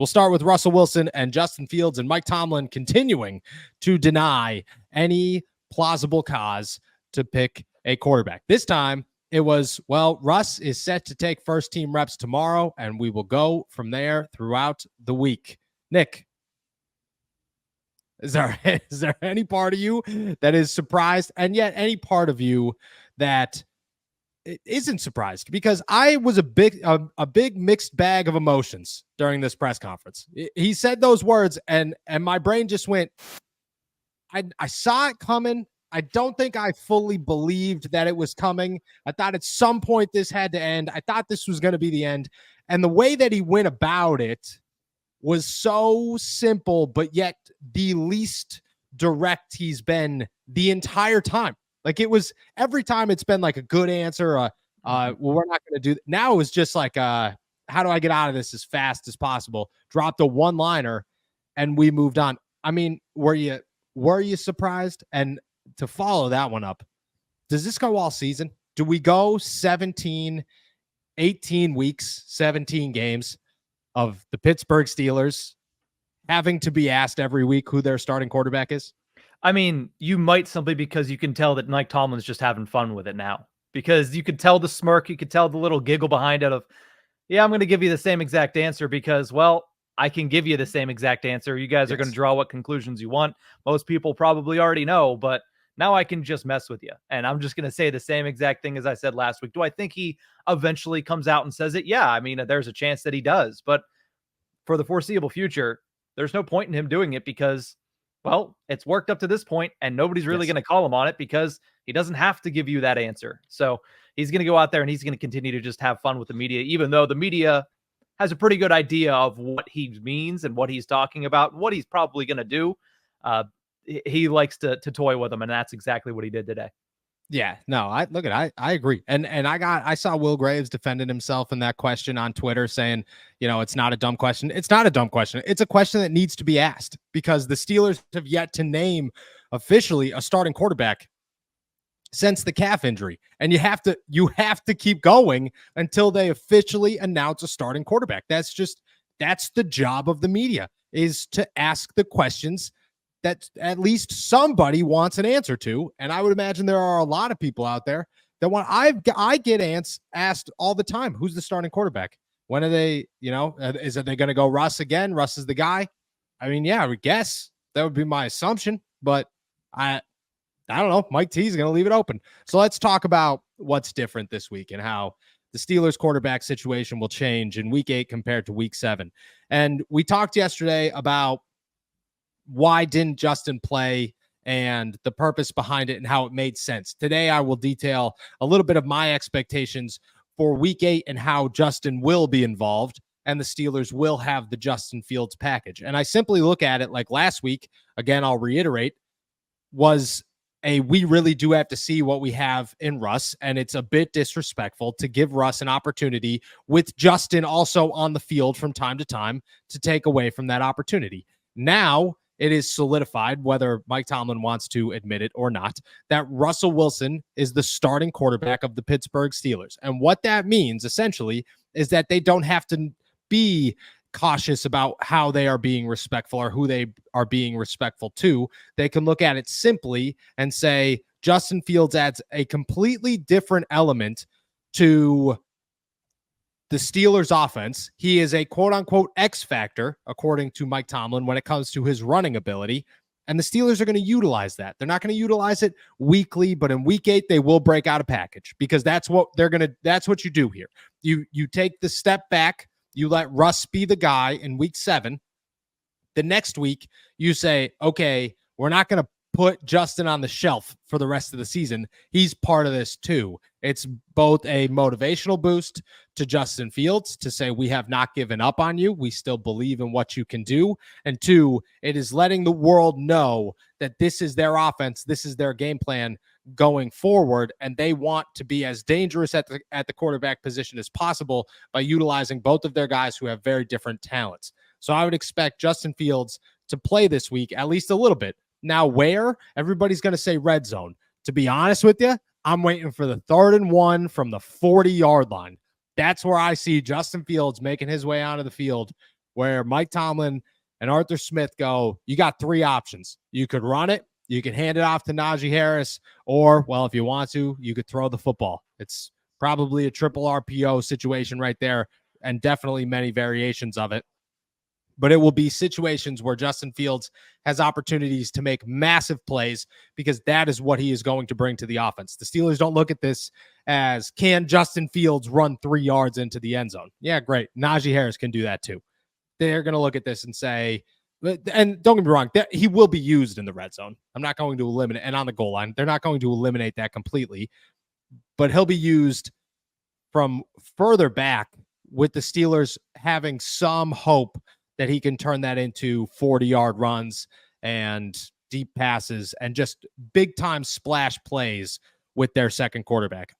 We'll start with Russell Wilson and Justin Fields, and Mike Tomlin continuing to deny any plausible cause to pick a quarterback. This time it was, well, Russ is set to take first team reps tomorrow, and we will go from there throughout the week. Nick, is there any part of you that is surprised, and yet any part of you that isn't surprised? Because I was a big mixed bag of emotions during this press conference. He said those words, and my brain just went, I saw it coming. I don't think I fully believed that it was coming. I thought at some point this had to end. I thought this was going to be the end. And the way that he went about it was so simple, but yet the least direct he's been the entire time. Like, it was every time it's been like a good answer. Well, we're not going to do that. Now it was just like, how do I get out of this as fast as possible? Dropped a one-liner and we moved on. I mean, were you surprised? And to follow that one up, does this go all season? Do we go 18 weeks, 17 games of the Pittsburgh Steelers having to be asked every week who their starting quarterback is? I mean, you might, simply because you can tell that Mike Tomlin's just having fun with it now, because you could tell the smirk, you could tell the little giggle behind it of, yeah, I'm going to give you the same exact answer because, well, I can give you the same exact answer. You guys are going to draw what conclusions you want. Most people probably already know, but now I can just mess with you. And I'm just going to say the same exact thing as I said last week. Do I think he eventually comes out and says it? Yeah. I mean, there's a chance that he does, but for the foreseeable future, there's no point in him doing it because, well, it's worked up to this point and nobody's really going to call him on it because he doesn't have to give you that answer. So he's going to go out there and he's going to continue to just have fun with the media, even though the media has a pretty good idea of what he means and what he's talking about, what he's probably going to do. He likes to toy with them, and that's exactly what he did today. Yeah, no, I agree. And I saw Will Graves defending himself in that question on Twitter, saying, it's not a dumb question. It's not a dumb question. It's a question that needs to be asked because the Steelers have yet to name officially a starting quarterback since the calf injury. And you have to keep going until they officially announce a starting quarterback. That's the job of the media, is to ask the questions that at least somebody wants an answer to. And I would imagine there are a lot of people out there that I get asked all the time, who's the starting quarterback? When are they, is they going to go Russ again? Russ is the guy. I mean, yeah, I would guess that would be my assumption, but I don't know. Mike T is going to leave it open. So let's talk about what's different this week and how the Steelers quarterback situation will change in week 8 compared to week 7. And we talked yesterday about why didn't Justin play and the purpose behind it and how it made sense. Today, I will detail a little bit of my expectations for week 8 and how Justin will be involved and the Steelers will have the Justin Fields package. And I simply look at it like last week, again, I'll reiterate, was we really do have to see what we have in Russ, and it's a bit disrespectful to give Russ an opportunity with Justin also on the field from time to time to take away from that opportunity. Now, it is solidified, whether Mike Tomlin wants to admit it or not, that Russell Wilson is the starting quarterback of the Pittsburgh Steelers. And what that means, essentially, is that they don't have to be cautious about how they are being respectful or who they are being respectful to. They can look at it simply and say, Justin Fields adds a completely different element to the Steelers offense. He is a quote-unquote X factor, according to Mike Tomlin, when it comes to his running ability. And the Steelers are going to utilize that. They're not going to utilize it weekly, but in week 8, they will break out a package because that's what you do here. You take the step back, you let Russ be the guy in week 7. The next week, you say, okay, we're not going to put Justin on the shelf for the rest of the season. He's part of this too. It's both a motivational boost to Justin Fields to say, we have not given up on you. We still believe in what you can do. And 2, it is letting the world know that this is their offense. This is their game plan going forward. And they want to be as dangerous at the quarterback position as possible by utilizing both of their guys who have very different talents. So I would expect Justin Fields to play this week, at least a little bit. Now, where? Everybody's going to say red zone. To be honest with you, I'm waiting for the 3rd and 1 from the 40-yard line. That's where I see Justin Fields making his way onto the field where Mike Tomlin and Arthur Smith go, you got three options. You could run it, you could hand it off to Najee Harris, or, well, if you want to, you could throw the football. It's probably a triple RPO situation right there, and definitely many variations of it. But it will be situations where Justin Fields has opportunities to make massive plays because that is what he is going to bring to the offense. The Steelers don't look at this as, can Justin Fields run 3 yards into the end zone? Yeah, great. Najee Harris can do that too. They're going to look at this and say, and don't get me wrong, he will be used in the red zone. I'm not going to eliminate, and on the goal line, they're not going to eliminate that completely, but he'll be used from further back with the Steelers having some hope that he can turn that into 40-yard runs and deep passes and just big-time splash plays with their second quarterback.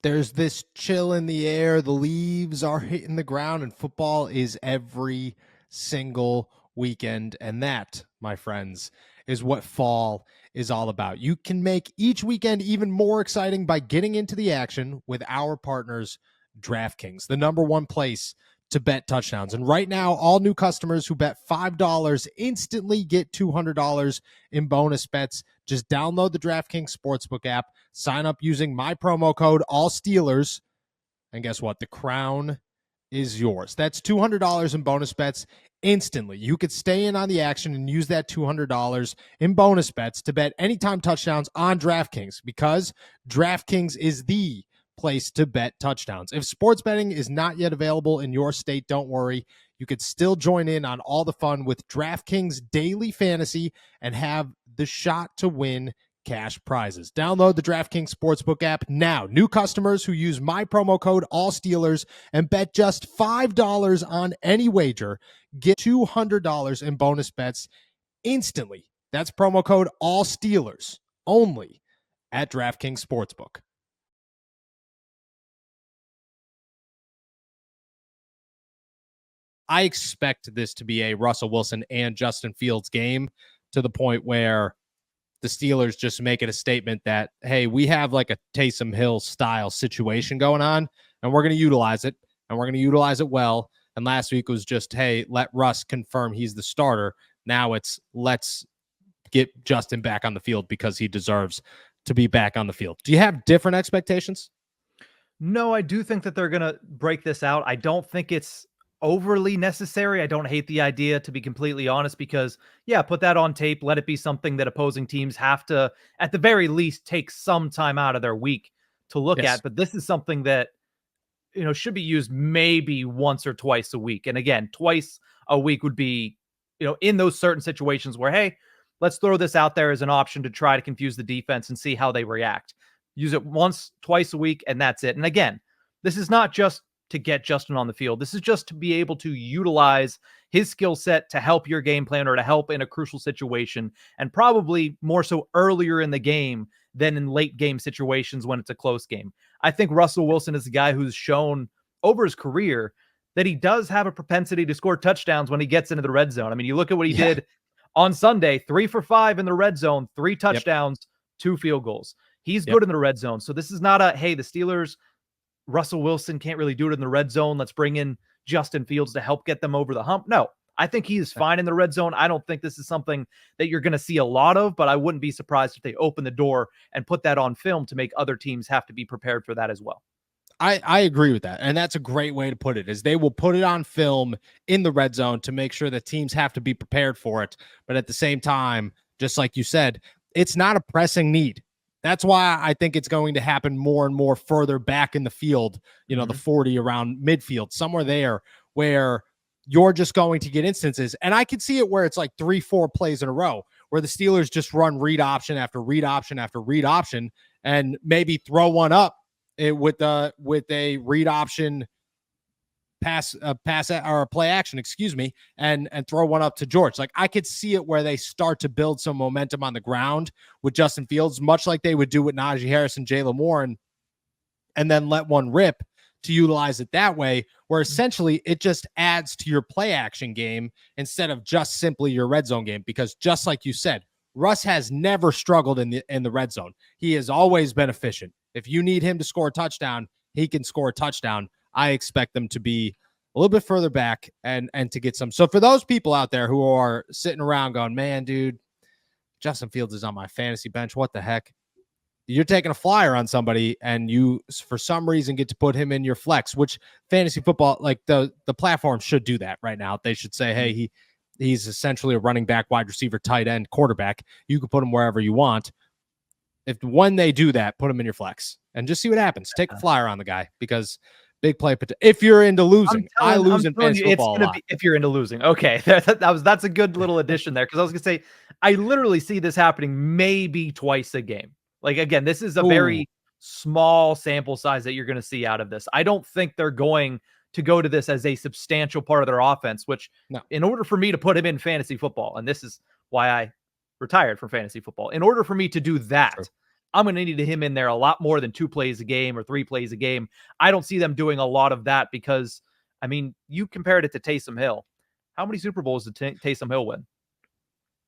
There's this chill in the air. The leaves are hitting the ground, and football is every single weekend. And that, my friends, is what fall is all about. You can make each weekend even more exciting by getting into the action with our partners, DraftKings, the #1 place to bet touchdowns. And right now, all new customers who bet $5 instantly get $200 in bonus bets. Just download the DraftKings Sportsbook app, sign up using my promo code ALLSTEELERS, and guess what? The crown is yours. That's $200 in bonus bets instantly. You could stay in on the action and use that $200 in bonus bets to bet anytime touchdowns on DraftKings, because DraftKings is the place to bet touchdowns. If sports betting is not yet available in your state, don't worry. You could still join in on all the fun with DraftKings Daily Fantasy and have the shot to win cash prizes. Download the DraftKings Sportsbook app now. New customers who use my promo code ALLSTEELERS and bet just $5 on any wager get $200 in bonus bets instantly. That's promo code ALLSTEELERS only at DraftKings Sportsbook. I expect this to be a Russell Wilson and Justin Fields game, to the point where the Steelers just make it a statement that, hey, we have like a Taysom Hill style situation going on, and we're going to utilize it, and we're going to utilize it well. And last week was just, hey, let Russ confirm he's the starter. Now it's, let's get Justin back on the field because he deserves to be back on the field. Do you have different expectations? No, I do think that they're going to break this out. I don't think it's overly necessary. I don't hate the idea, to be completely honest, because yeah, put that on tape. Let it be something that opposing teams have to, at the very least, take some time out of their week to look at. But this is something that, you know, should be used maybe once or twice a week. And again, twice a week would be, you know, in those certain situations where, hey, let's throw this out there as an option to try to confuse the defense and see how they react. Use it once, twice a week, and that's it. And again, this is not just to get Justin on the field. This is just to be able to utilize his skill set to help your game plan or to help in a crucial situation, and probably more so earlier in the game than in late game situations when it's a close game. I think Russell Wilson is a guy who's shown over his career that he does have a propensity to score touchdowns when he gets into the red zone. I mean, you look at what he did on Sunday, 3 for 5 in the red zone, 3 touchdowns, 2 field goals. He's good in the red zone. So this is not a, hey, the Steelers, Russell Wilson can't really do it in the red zone, let's bring in Justin Fields to help get them over the hump. No, I think he is fine in the red zone. I don't think this is something that you're going to see a lot of, but I wouldn't be surprised if they open the door and put that on film to make other teams have to be prepared for that as well. I agree with that. And that's a great way to put it, is they will put it on film in the red zone to make sure that teams have to be prepared for it. But at the same time, just like you said, it's not a pressing need. That's why I think it's going to happen more and more further back in the field, you know, the 40 around midfield, somewhere there where you're just going to get instances. And I could see it where it's like 3-4 plays in a row where the Steelers just run read option after read option after read option, and maybe throw one up with a read option pass or a play action, and throw one up to George. Like, I could see it where they start to build some momentum on the ground with Justin Fields, much like they would do with Najee Harris and Jaylen Warren, and then let one rip to utilize it that way, where essentially it just adds to your play action game instead of just simply your red zone game. Because just like you said, Russ has never struggled in the red zone. He has always been efficient. If you need him to score a touchdown, he can score a touchdown. I expect them to be a little bit further back and to get some. So for those people out there who are sitting around going, man, dude, Justin Fields is on my fantasy bench. What the heck? You're taking a flyer on somebody and you, for some reason, get to put him in your flex, which fantasy football, like the platform should do that right now. They should say, hey, he's essentially a running back, wide receiver, tight end, quarterback. You can put him wherever you want. When they do that, put him in your flex and just see what happens. Take a flyer on the guy because big play. If you're into losing, I lose in fantasy football a lot. If you're into losing, okay, that's a good little addition there, because I was gonna say I literally see this happening maybe twice a game. Like, again, this is a very small sample size that you're going to see out of this. I don't think they're going to go to this as a substantial part of their offense, which in order for me to put him in fantasy football, and this is why I retired from fantasy football, in order for me to do that, I'm going to need him in there a lot more than 2 plays a game or 3 plays a game. I don't see them doing a lot of that because, I mean, you compared it to Taysom Hill. How many Super Bowls did Taysom Hill win?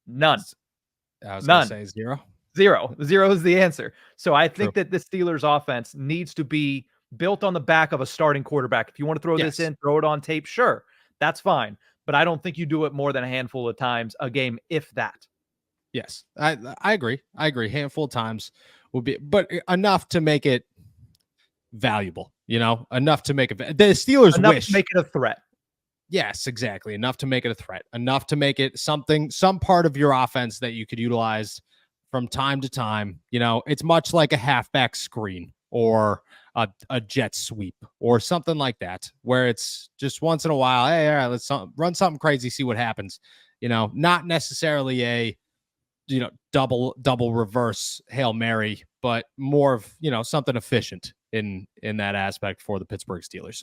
None. I was going to say 0. 0 is the answer. So I think that the Steelers offense needs to be built on the back of a starting quarterback. If you want to throw this in, throw it on tape, sure, that's fine. But I don't think you do it more than a handful of times a game, if that. Yes, I agree. Handful of times will be, but enough to make it valuable. Enough to make it. The Steelers wish to make it a threat. Yes, exactly. Enough to make it a threat. Enough to make it something, some part of your offense that you could utilize from time to time. It's much like a halfback screen or a jet sweep or something like that, where it's just once in a while, hey, all right, let's run something crazy, see what happens. Not necessarily a double reverse Hail Mary, but more of something efficient in that aspect for the Pittsburgh Steelers.